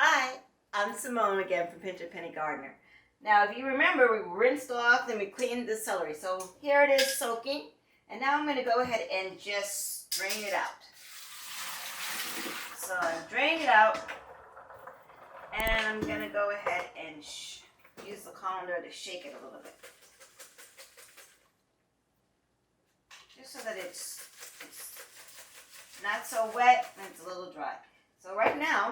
Hi, I'm Simone again from PinchAPennyGardener. Now, if you remember, we rinsed off and we cleaned the celery. So here it is soaking. And now I'm going to go ahead and just drain it out. So I've drained it out. And I'm going to go ahead and use the colander to shake it a little bit. Just so that it's not so wet and it's a little dry. So right now,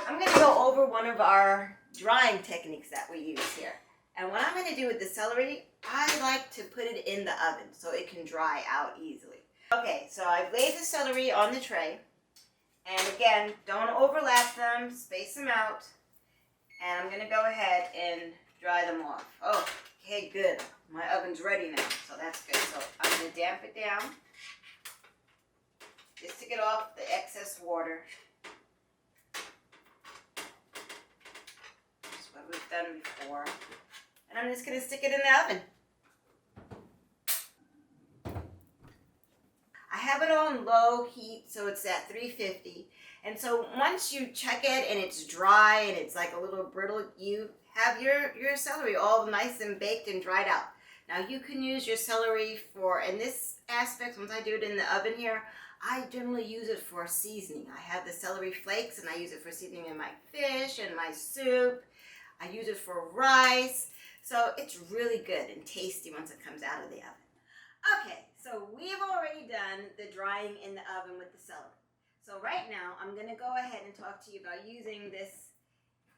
I'm going to go over one of our drying techniques that we use here. And what I'm going to do with the celery, I like to put it in the oven so it can dry out easily. Okay, so I've laid the celery on the tray. And again, don't overlap them, space them out. And I'm going to go ahead and dry them off. Oh, okay, good. My oven's ready now, so that's good. So I'm going to damp it down just to get off the excess water. That's what we've done before. And I'm just going to stick it in the oven. I have it on low heat, so it's at 350. And so once you check it and it's dry and it's like a little brittle, you have your celery all nice and baked and dried out. Now you can use your celery for, in this aspect, once I do it in the oven here, I generally use it for seasoning. I have the celery flakes and I use it for seasoning in my fish and my soup. I use it for rice. So it's really good and tasty once it comes out of the oven. Okay, so we've already done the drying in the oven with the celery. So right now, I'm going to go ahead and talk to you about using this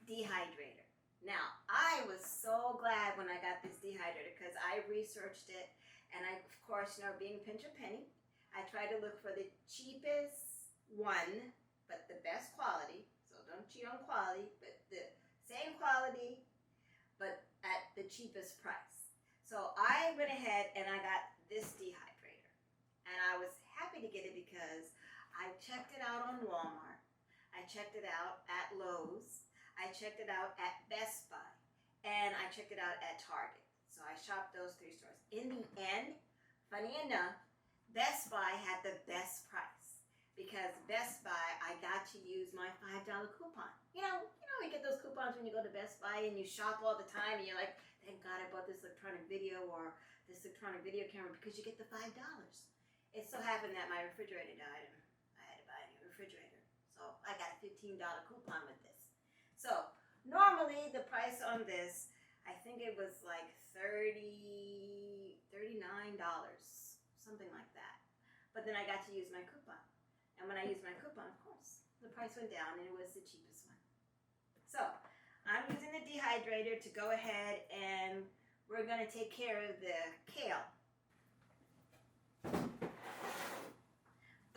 dehydrator. Now, I was so glad when I got this dehydrator because I researched it, and I, of course, you know, being pinch a penny, I tried to look for the cheapest one, but the best quality. So don't cheat on quality, but the same quality, but at the cheapest price. So I went ahead and I got this dehydrator, and I was happy to get it because I checked it out on Walmart, I checked it out at Lowe's, I checked it out at Best Buy, and I checked it out at Target. So I shopped those three stores. In the end, funny enough, Best Buy had the best price because Best Buy, I got to use my $5 coupon. You know, you get those coupons when you go to Best Buy and you shop all the time and you're like, thank God I bought this electronic video or this electronic video camera because you get the $5. It so happened that my refrigerator died and I had to buy a new refrigerator. So I got a $15 coupon with this. So normally the price on this, I think it was like $39, something like that. But then I got to use my coupon. And when I used my coupon, of course, the price went down and it was the cheapest one. So I'm using the dehydrator to go ahead and we're going to take care of the kale.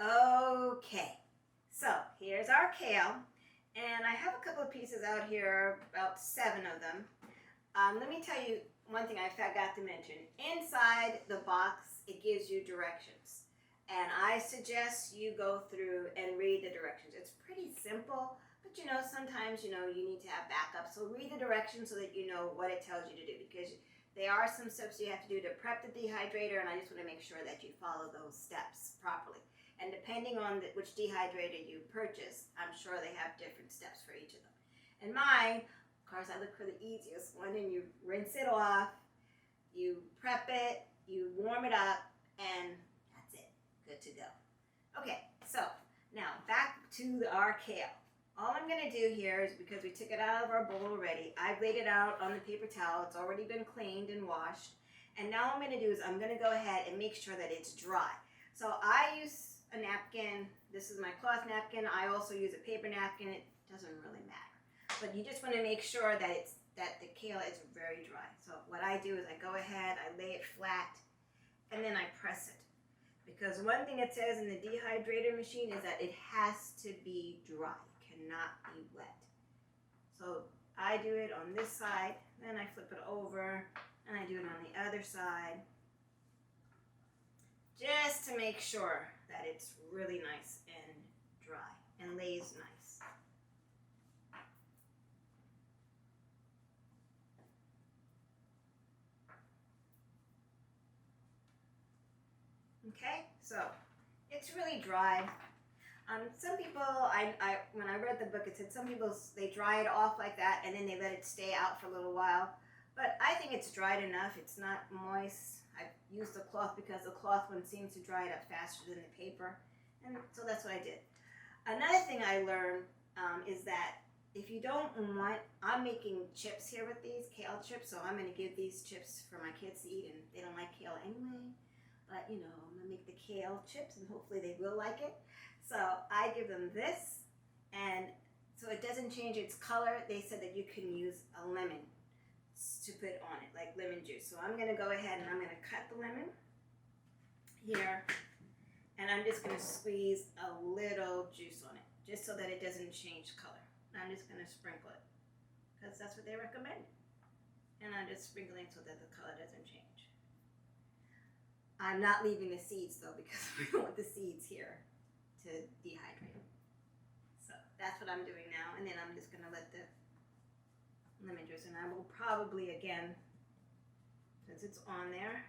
Okay, so here's our kale, and I have a couple of pieces out here, about 7 of them. Let me tell you one thing I forgot to mention. Inside the box, it gives you directions, and I suggest you go through and read the directions. It's pretty simple, but you know, sometimes you need to have backup, so read the directions so that you know what it tells you to do, because there are some steps you have to do to prep the dehydrator, and I just want to make sure that you follow those steps properly. And depending on which dehydrator you purchase, I'm sure they have different steps for each of them. And mine, of course, I look for the easiest one, and you rinse it off, you prep it, you warm it up, and that's it. Good to go. Okay, so now back to our kale. All I'm going to do here is, because we took it out of our bowl already, I've laid it out on the paper towel. It's already been cleaned and washed. And now what I'm going to do is I'm going to go ahead and make sure that it's dry. So I use a napkin. This is my cloth napkin. I also use a paper napkin. It doesn't really matter. But you just want to make sure that the kale is very dry. So what I do is I go ahead, I lay it flat, and then I press it. Because one thing it says in the dehydrator machine is that it has to be dry. It cannot be wet. So I do it on this side, then I flip it over, and I do it on the other side. Just to make sure that it's really nice and dry and lays nice. Okay, so it's really dry. Some people, when I read the book, it said some people, they dry it off like that and then they let it stay out for a little while. But I think it's dried enough. It's not moist. I used the cloth because the cloth one seems to dry it up faster than the paper. And so that's what I did. Another thing I learned is that if you don't want, I'm making chips here with these, kale chips, so I'm going to give these chips for my kids to eat, and they don't like kale anyway. But, you know, I'm going to make the kale chips, and hopefully they will like it. So I give them this, and so it doesn't change its color. They said that you can use a lemon to put on it, like lemon juice. So I'm going to go ahead and I'm going to cut the lemon here, and I'm just going to squeeze a little juice on it, just so that it doesn't change color. I'm just going to sprinkle it, because that's what they recommend. And I'm just sprinkling so that the color doesn't change. I'm not leaving the seeds though, because we don't want the seeds here to dehydrate. So that's what I'm doing now, and then I'm just going to let the lemon juice, and I will probably, again, since it's on there,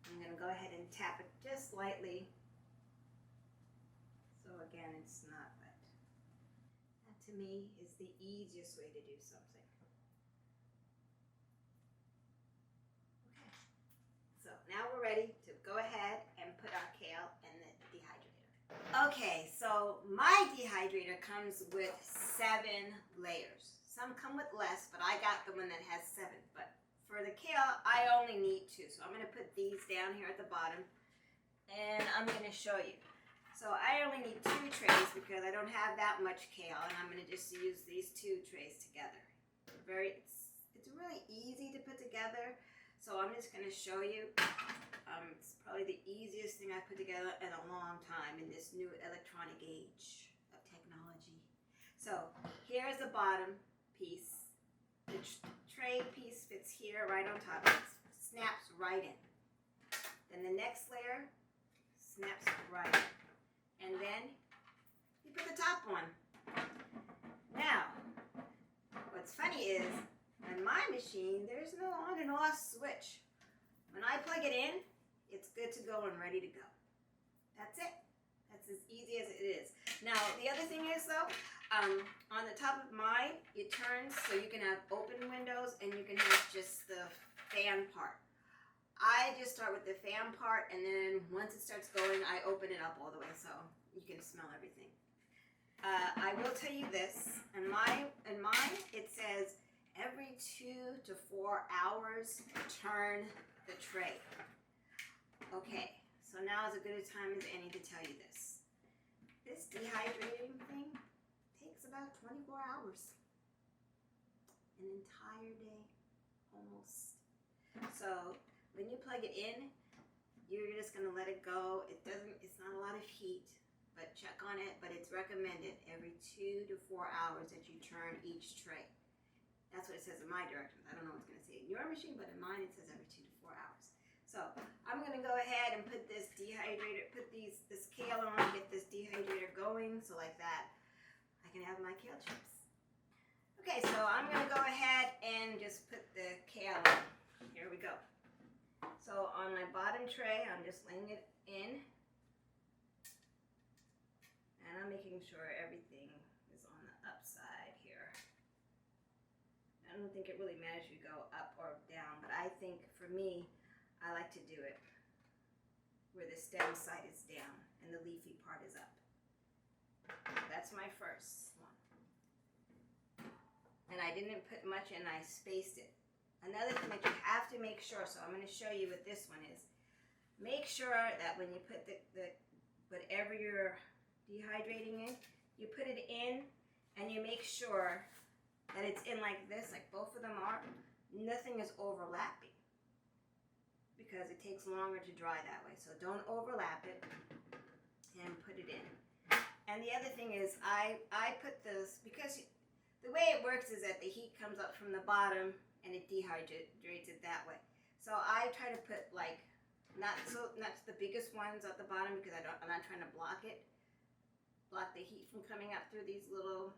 I'm going to go ahead and tap it just lightly, so again it's not wet. That to me is the easiest way to do something. Okay, so now we're ready to go ahead and put our kale in the dehydrator. Okay, so my dehydrator comes with 7 layers. Some come with less, but I got the one that has 7. But for the kale, I only need 2. So I'm going to put these down here at the bottom, and I'm going to show you. So I only need 2 trays because I don't have that much kale, and I'm going to just use these 2 trays together. It's really easy to put together, so I'm just going to show you. It's probably the easiest thing I've put together in a long time in this new electronic age of technology. So here's the bottom piece. The tray piece fits here right on top. It snaps right in. Then the next layer snaps right in. And then you put the top one. Now, what's funny is, on my machine, there's no on and off switch. When I plug it in, it's good to go and ready to go. That's it. That's as easy as it is. Now, the other thing is though, on the top of mine, it turns so you can have open windows and you can have just the fan part. I just start with the fan part, and then once it starts going, I open it up all the way so you can smell everything. I will tell you this, in mine it says every 2 to 4 hours turn the tray. Okay, so now is as good a time as any to tell you this. This dehydrating thing takes about 24 hours. An entire day, almost. So when you plug it in, you're just gonna let it go. It's not a lot of heat, but check on it. But it's recommended every 2 to 4 hours that you turn each tray. That's what it says in my directions. I don't know what it's gonna say in your machine, but in mine it says every 2 to 4 hours. So I'm gonna go ahead and put this dehydrator, this kale on, get this dehydrator going, so like that, I can have my kale chips. Okay, so I'm gonna go ahead and just put the kale on. Here we go. So on my bottom tray, I'm just laying it in, and I'm making sure everything is on the upside here. I don't think it really matters if you go up or down, but I think for me, I like to do it where the stem side is down and the leafy part is up. That's my first one. And I didn't put much in, I spaced it. Another thing that you have to make sure, so I'm going to show you what this one is. Make sure that when you put the whatever you're dehydrating in, you put it in and you make sure that it's in like this, like both of them are. Nothing is overlapping, because it takes longer to dry that way. So don't overlap it and put it in. And the other thing is I put this, because the way it works is that the heat comes up from the bottom and it dehydrates it that way. So I try to put like, not the biggest ones at the bottom, because I'm not trying to block the heat from coming up through these little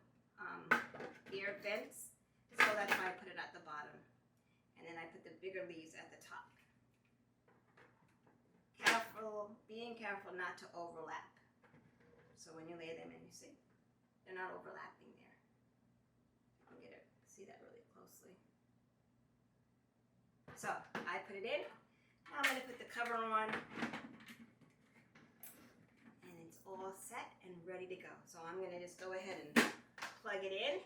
air vents. So that's why I put it at the bottom. And then I put the bigger leaves at the top. Being careful not to overlap. So when you lay them in, you see, they're not overlapping there. I'll get it, see that really closely. So I put it in. Now I'm going to put the cover on. And it's all set and ready to go. So I'm going to just go ahead and plug it in.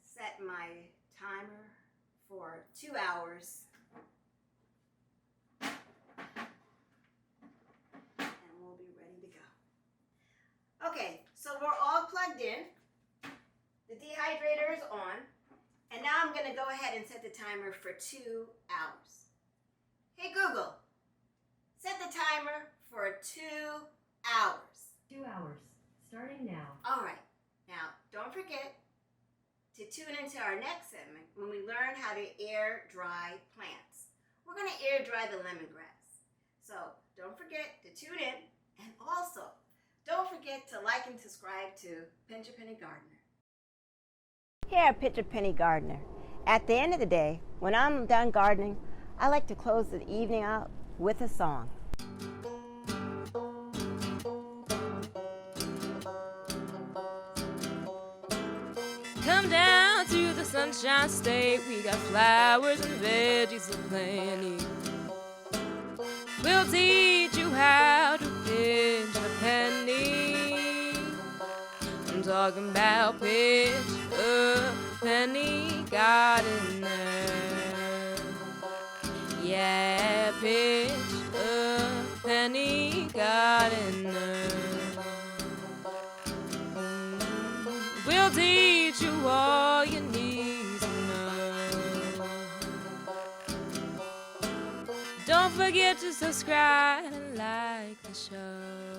Set my timer for 2 hours. And we'll be ready to go. Okay, so we're all plugged in. The dehydrator is on. And now I'm going to go ahead and set the timer for 2 hours. Hey Google, set the timer for 2 hours. 2 hours, starting now. All right, now don't forget to tune into our next segment when we learn how to air dry plants. We're going to air dry the lemongrass. So don't forget to tune in, and also don't forget to like and subscribe to PinchAPennyGardener. Here at PinchAPennyGardener, at the end of the day, when I'm done gardening, I like to close the evening out with a song. Come down to the Sunshine State, we got flowers and veggies aplenty. We'll teach you how to pinch a penny. I'm talking about PinchAPennyGardener. Yeah, PinchAPennyGardener. We'll teach you all you need to know. Don't forget to subscribe and like the show.